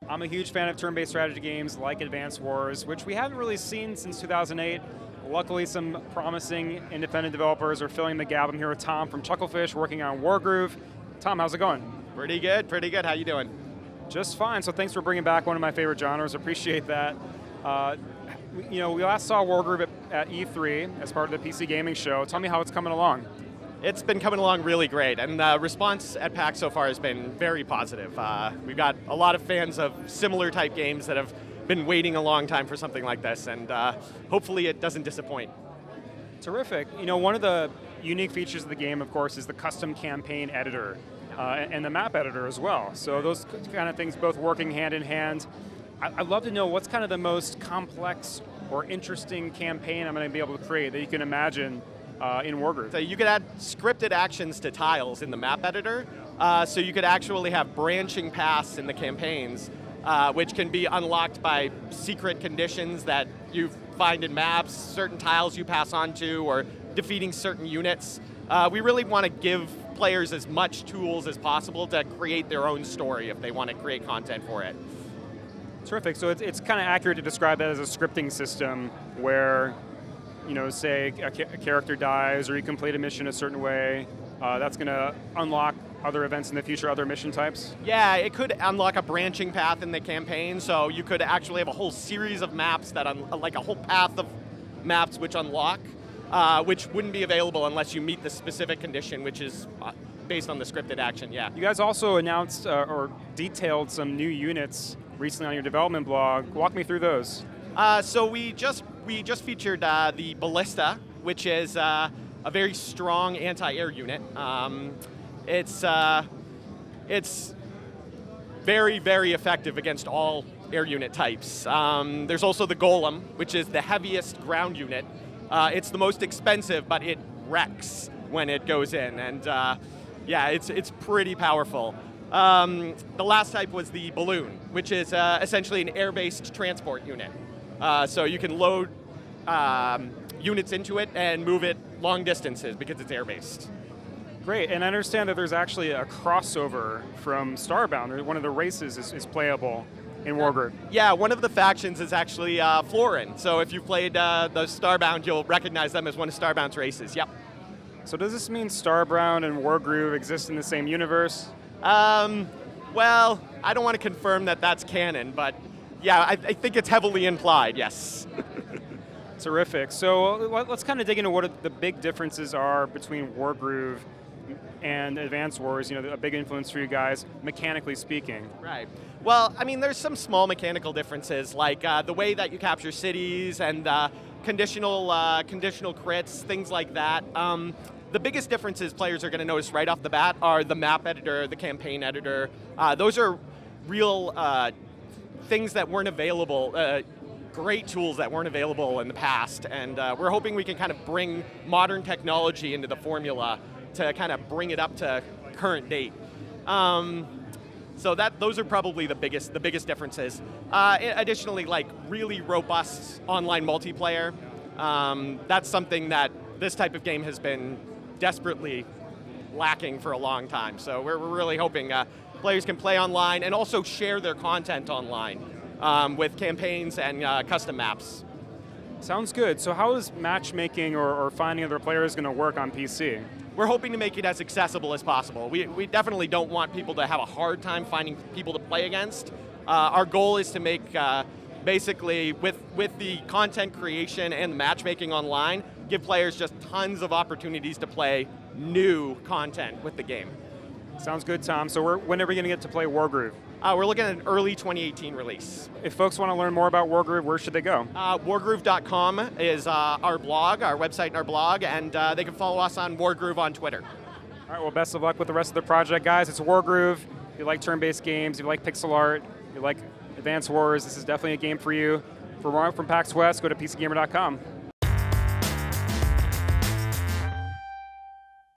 I'm a huge fan of turn-based strategy games like Advance Wars, which we haven't really seen since 2008. Luckily, some promising independent developers are filling the gap. I'm here with Tom from Chucklefish, working on Wargroove. Tom, how's it going? Pretty good, pretty good. How you doing? Just fine, so thanks for bringing back one of my favorite genres. Appreciate that. We last saw Wargroove at E3 as part of the PC gaming show. Tell me how it's coming along. It's been coming along really great, and the response at PAX so far has been very positive. We've got a lot of fans of similar type games that have been waiting a long time for something like this, and hopefully it doesn't disappoint. Terrific. One of the unique features of the game, of course, is the custom campaign editor and the map editor as well. So those kind of things both working hand in hand. I'd love to know what's kind of the most complex or interesting campaign I'm going to be able to create that you can imagine in Wargroove. So you could add scripted actions to tiles in the map editor, so you could actually have branching paths in the campaigns, which can be unlocked by secret conditions that you find in maps, certain tiles you pass on to, or defeating certain units. We really want to give players as much tools as possible to create their own story if they want to create content for it. Terrific, so it's kind of accurate to describe that as a scripting system where say a character dies or you complete a mission a certain way, that's going to unlock other events in the future, other mission types? Yeah, it could unlock a branching path in the campaign, so you could actually have a whole series of maps that, like a whole path of maps which unlock, which wouldn't be available unless you meet the specific condition, which is based on the scripted action, yeah. You guys also announced or detailed some new units recently on your development blog. Walk me through those. So we just featured the Ballista, which is a very strong anti-air unit. It's very, very effective against all air unit types. There's also the Golem, which is the heaviest ground unit. It's the most expensive, but it wrecks when it goes in, and yeah, it's pretty powerful. The last type was the Balloon, which is essentially an air-based transport unit. So you can load units into it and move it long distances because it's air-based. Great, and I understand that there's actually a crossover from Starbound. One of the races is playable in Wargroove. Yeah, one of the factions is actually Florin. So if you played the Starbound, you'll recognize them as one of Starbound's races, yep. So does this mean Starbound and Wargroove exist in the same universe? Well, I don't want to confirm that that's canon, but yeah, I think it's heavily implied, yes. Terrific. So let's kind of dig into what the big differences are between Wargroove and Advance Wars, a big influence for you guys, mechanically speaking. Right. Well, I mean, there's some small mechanical differences, like the way that you capture cities and conditional crits, things like that. The biggest differences players are going to notice right off the bat are the map editor, the campaign editor. Those are real things that weren't available, great tools that weren't available in the past, and we're hoping we can kind of bring modern technology into the formula to kind of bring it up to current date. So those are probably the biggest differences. Additionally, like really robust online multiplayer. That's something that this type of game has been desperately lacking for a long time. So we're really hoping players can play online and also share their content online with campaigns and custom maps. Sounds good. So how is matchmaking or finding other players going to work on PC? We're hoping to make it as accessible as possible. We definitely don't want people to have a hard time finding people to play against. Our goal is to make, basically, with the content creation and the matchmaking online, give players just tons of opportunities to play new content with the game. Sounds good, Tom. So when are we going to get to play Wargroove? We're looking at an early 2018 release. If folks want to learn more about Wargroove, where should they go? Wargroove.com is our blog, our website and our blog, and they can follow us on Wargroove on Twitter. All right, well, best of luck with the rest of the project, guys. It's Wargroove. If you like turn-based games, if you like pixel art, if you like Advance Wars, this is definitely a game for you. For more from PAX West, go to PCGamer.com.